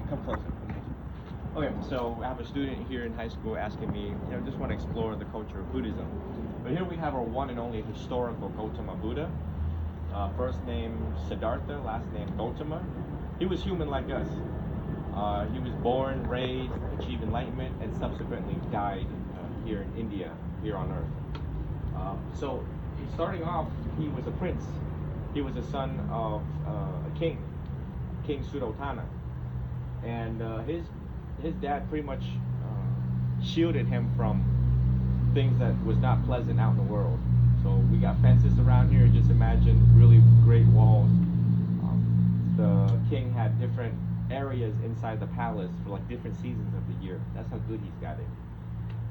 Come closer. Okay, so I have a student here in high school asking me, just want to explore the culture of Buddhism. But here we have our one and only historical Gautama Buddha. First name Siddhartha, last name Gautama. He was human like us. He was born, raised, achieved enlightenment, and subsequently died here in India, here on Earth. So, starting off, he was a prince. He was a son of a king, King Suddhodana, and his dad pretty much shielded him from things that was not pleasant out in the world. So we got fences around here. Just imagine really great walls. The king had different areas inside the palace for like different seasons of the year. That's how good he's got it.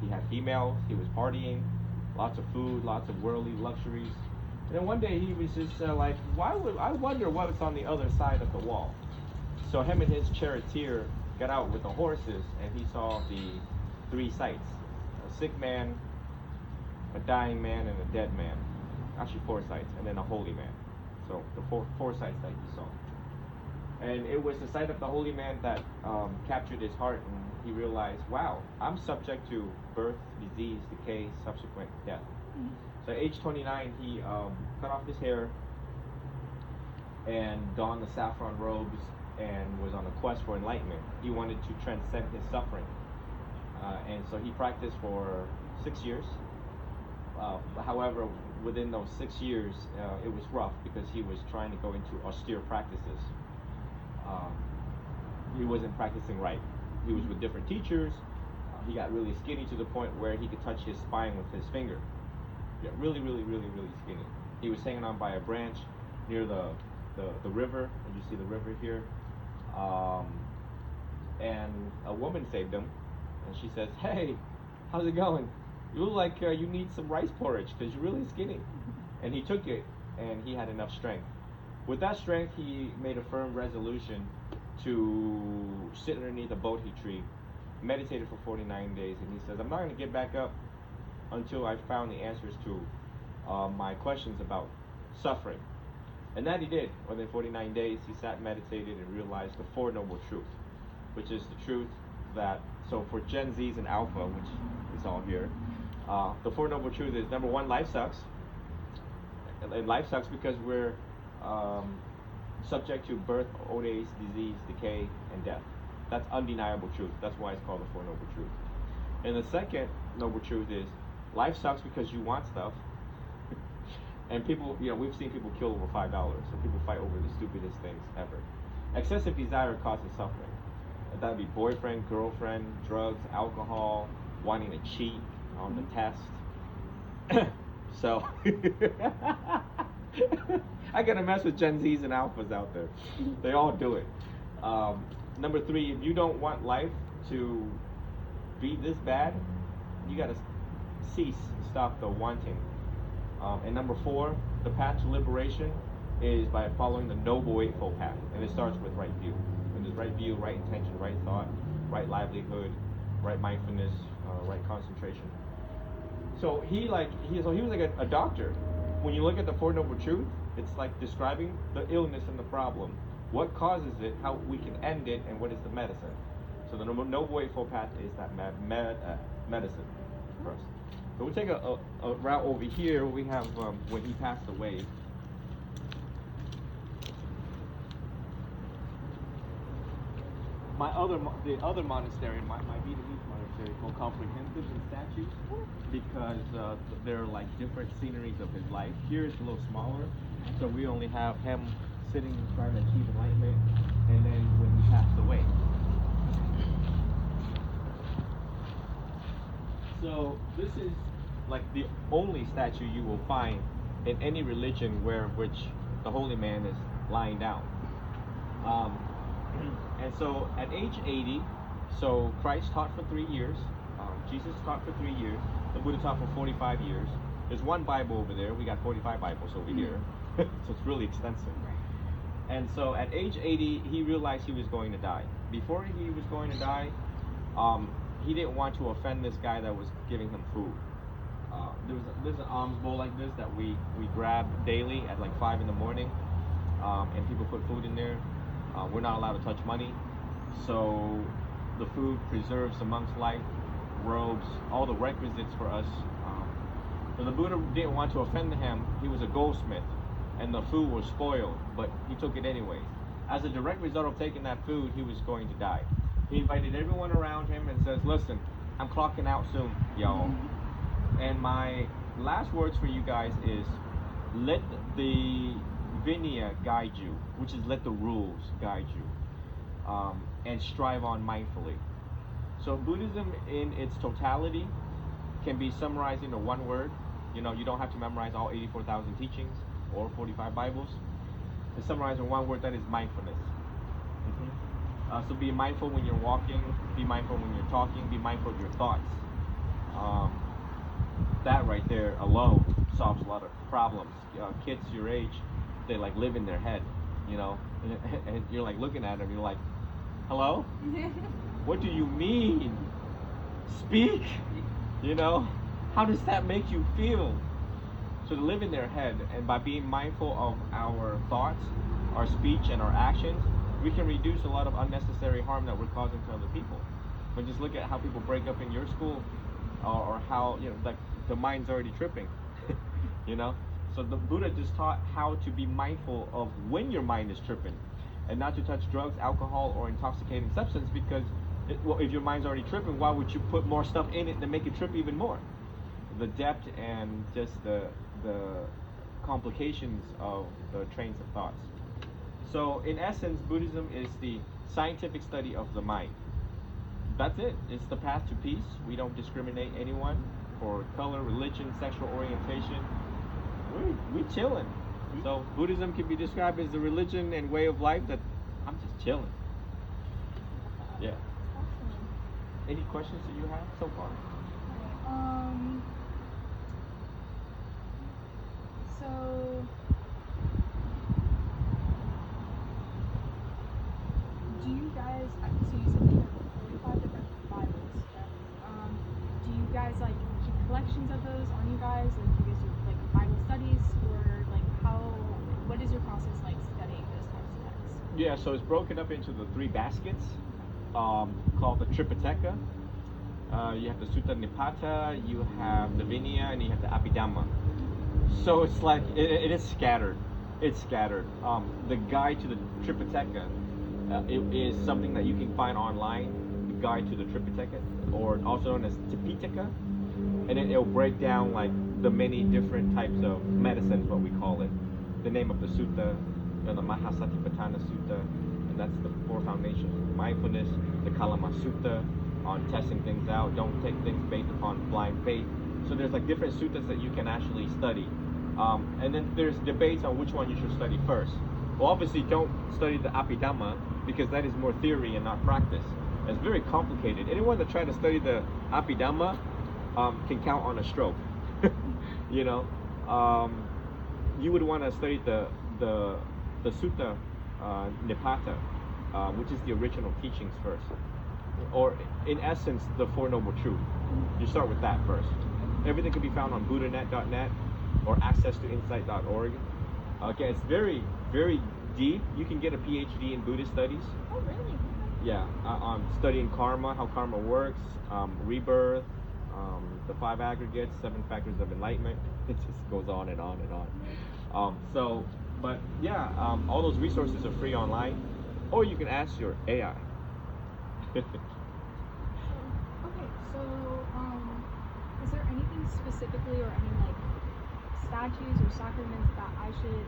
He had females. He was partying, lots of food, lots of worldly luxuries. And then one day he was just like, I wonder what's on the other side of the wall. So him and his charioteer got out with the horses, and he saw the three sights: a sick man, a dying man, and a dead man. Actually, four sights, and then a holy man. So the four sights that he saw. And it was the sight of the holy man that captured his heart, and he realized, wow, I'm subject to birth, disease, decay, subsequent death. So at age 29, he cut off his hair and donned the saffron robes and was on a quest for enlightenment. He wanted to transcend his suffering. And so he practiced for 6 years. However, within those 6 years, it was rough because he was trying to go into austere practices. He wasn't practicing right. He was with different teachers. He got really skinny to the point where he could touch his spine with his finger. Yeah, really, really, really, really skinny. He was hanging on by a branch near the river, and you see the river here. And a woman saved him, and she says, "Hey, how's it going? You look like you need some rice porridge because you're really skinny." And he took it, and he had enough strength. With that strength, he made a firm resolution to sit underneath a bodhi tree, meditated for 49 days, and he says, "I'm not going to get back up until I found the answers to my questions about suffering." And that he did. Within 49 days, he sat, meditated, and realized the Four Noble Truths, which is the truth that, so for Gen Zs and Alpha, which is all here, the Four Noble Truths is, number one, life sucks. And life sucks because we're subject to birth, old age, disease, decay, and death. That's undeniable truth. That's why it's called the Four Noble Truths. And the second noble truth is, life sucks because you want stuff. And people, we've seen people kill over $5. So people fight over the stupidest things ever. Excessive desire causes suffering. That would be boyfriend, girlfriend, drugs, alcohol, wanting to cheat on the test. So, I gotta mess with Gen Zs and Alphas out there. They all do it. Number three, if you don't want life to be this bad, you gotta stop the wanting. And number four, the path to liberation is by following the Noble Eightfold Path, and it starts with right view. And there's right view, right intention, right thought, right livelihood, right mindfulness, right concentration. So he was like a doctor. When you look at the Four Noble Truths, it's like describing the illness and the problem, what causes it, how we can end it, and what is the medicine. So the Noble Eightfold Path is that medicine first. So we'll take a route over here. We have when he passed away. The other monastery, my Vietnamese monastery, is more comprehensive in statues because they're like different sceneries of his life. Here it's a little smaller, so we only have him sitting trying to achieve enlightenment, and then when he passed away. So this is like the only statue you will find in any religion which the holy man is lying down. And so at age 80, so Christ taught for 3 years, Jesus taught for 3 years, the Buddha taught for 45 years. There's one Bible over there, we got 45 Bibles over here, so it's really extensive. And so at age 80, he realized he was going to die. Before he was going to die, he didn't want to offend this guy that was giving him food. There's an alms bowl like this that we grab daily at like 5 in the morning, and people put food in there. We're not allowed to touch money. So the food preserves the monk's life, robes, all the requisites for us. So the Buddha didn't want to offend him. He was a goldsmith, and the food was spoiled, but he took it anyways. As a direct result of taking that food, he was going to die. He invited everyone around him and says, "Listen, I'm clocking out soon, y'all. And my last words for you guys is, let the Vinaya guide you, which is let the rules guide you, and strive on mindfully." So Buddhism in its totality can be summarized into one word. You know, you don't have to memorize all 84,000 teachings or 45 Bibles. It's summarized in one word, that is mindfulness. So be mindful when you're walking, be mindful when you're talking, be mindful of your thoughts. That right there alone solves a lot of problems. Kids your age, they like live in their head, you know, and you're like looking at them, you're like, hello? What do you mean? Speak? You know, how does that make you feel? So to live in their head, and by being mindful of our thoughts, our speech, and our actions, we can reduce a lot of unnecessary harm that we're causing to other people. But just look at how people break up in your school, or how, you know, like the mind's already tripping, you know? So the Buddha just taught how to be mindful of when your mind is tripping, and not to touch drugs, alcohol, or intoxicating substance, because well, if your mind's already tripping, why would you put more stuff in it to make it trip even more? The depth and just the complications of the trains of thoughts. So in essence, Buddhism is the scientific study of the mind. That's it. It's the path to peace. We don't discriminate anyone for color, religion, sexual orientation. We chilling. So Buddhism can be described as the religion and way of life that I'm just chilling. Yeah. Awesome. Any questions that you have so far? So do you guys, so you said that you have 45 different Bibles, correct? Do you guys like keep collections of those on you guys? Like, do you guys do like Bible studies, or like what is your process like studying those types of texts? Yeah, so it's broken up into the three baskets, called the Tripitaka. You have the Sutta Nipata, you have the Vinaya, and you have the Abhidhamma. So it's like it is scattered. It's scattered. The guide to the Tripitaka, it is something that you can find online. The guide to the Tripitaka, or also known as Tipitaka, and it'll break down like the many different types of medicines, what we call it. The name of the sutta, the Mahasatipatthana Sutta, and that's the four foundations of mindfulness. The Kalama Sutta on testing things out. Don't take things based upon blind faith. So there's like different suttas that you can actually study. And then there's debates on which one you should study first. Well, obviously don't study the Abhidhamma, because that is more theory and not practice. It's very complicated. Anyone that tries to study the Abhidhamma can count on a stroke. You know, you would want to study the Sutta Nipata, which is the original teachings first, or in essence the Four Noble Truths. You start with that first. Everything can be found on buddhanet.net or accesstoinsight.org. Okay, it's very, very deep. You can get a PhD in Buddhist studies. Oh, really? Yeah, studying karma, how karma works, rebirth, the five aggregates, 7 factors of enlightenment. It just goes on and on and on. But yeah, all those resources are free online, or you can ask your AI. Okay, so is there anything specifically, or any like statues or sacraments that I should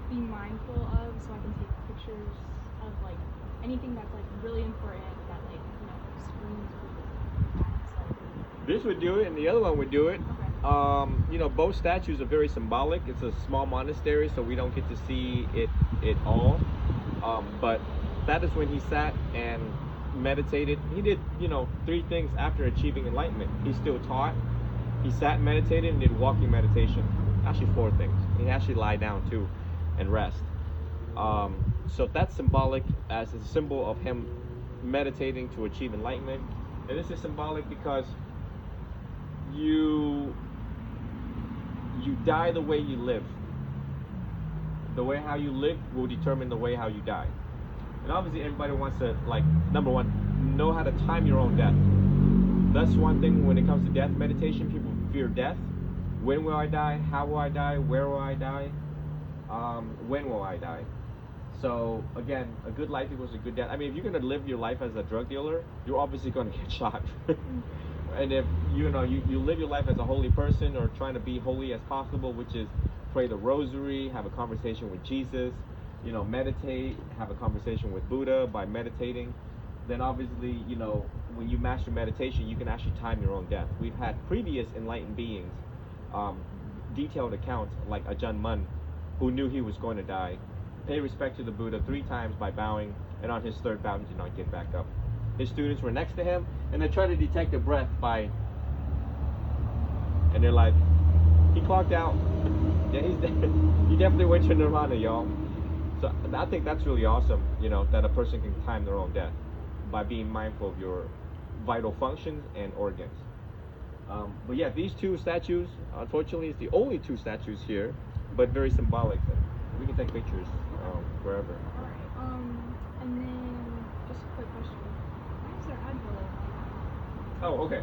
be mindful of, so I can take pictures of like anything that's like really important that like, you know, screams for This would do it, and the other one would do it. Okay. You know, both statues are very symbolic. It's a small monastery, so we don't get to see it all. But that is when he sat and meditated. He did, you know, 3 things after achieving enlightenment. He still taught. He sat and meditated and did walking meditation. Actually 4 things. He actually lie down too and rest. So that's symbolic, as a symbol of him meditating to achieve enlightenment. And this is symbolic because you die the way you live. The way how you live will determine the way how you die. And obviously, everybody wants to, like, number one, know how to time your own death. That's one thing when it comes to death meditation. People fear death. When will I die? How will I die? Where will I die? When will I die? So again, a good life equals a good death. I mean, if you're gonna live your life as a drug dealer, you're obviously gonna get shot. And if you live your life as a holy person, or trying to be holy as possible, which is pray the rosary, have a conversation with Jesus, meditate, have a conversation with Buddha by meditating, then obviously, when you master meditation, you can actually time your own death. We've had previous enlightened beings, detailed accounts, like Ajahn Mun, who knew he was going to die, pay respect to the Buddha 3 times by bowing, and on his 3rd bow did not get back up. His students were next to him, and they tried to detect the breath and they're like, he clocked out. Yeah, he's dead. He definitely went to nirvana, y'all. So I think that's really awesome, that a person can time their own death by being mindful of your vital functions and organs. But yeah, these 2 statues, unfortunately, is the only 2 statues here, but very symbolic. We can take pictures wherever. Alright, and then just a quick question. Why is there Advil? Oh, okay.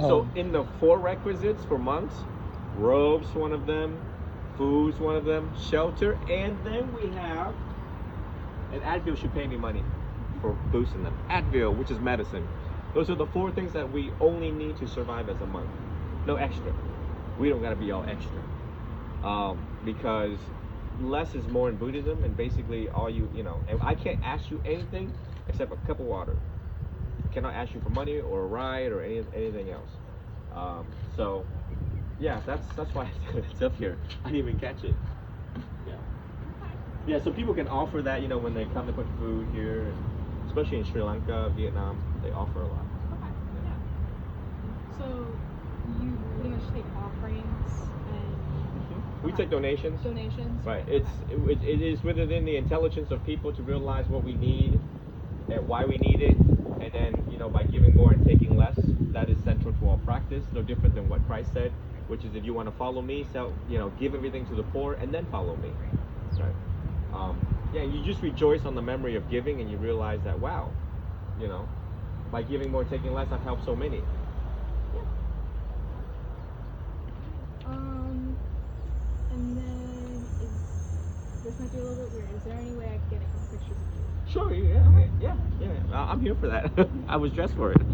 So in the 4 requisites for monks, robes one of them, food's one of them, shelter, and then we have, and Advil should pay me money for boosting them. Advil, which is medicine. Those are the 4 things that we only need to survive as a monk. No extra. We don't gotta be all extra. Because less is more in Buddhism, and basically all and I can't ask you anything except a cup of water. I cannot ask you for money or a ride or anything else. So yeah, that's why it's up here. I didn't even catch it. Yeah. Yeah, so people can offer that, when they come to put food here, especially in Sri Lanka, Vietnam, they offer a lot. Okay, yeah. So you pretty much take offerings and We take donations. donations? Right. Okay. It is within the intelligence of people to realize what we need and why we need it, and then by giving more and taking less, that is central to our practice. No different than what Christ said, which is, if you want to follow me, so give everything to the poor and then follow me. Right. Yeah, you just rejoice on the memory of giving, and you realize that, wow, by giving more, taking less, I've helped so many. And then this might be a little bit weird. Is there any way I could get a couple pictures of you? Sure, yeah. I'm here for that. I was dressed for it.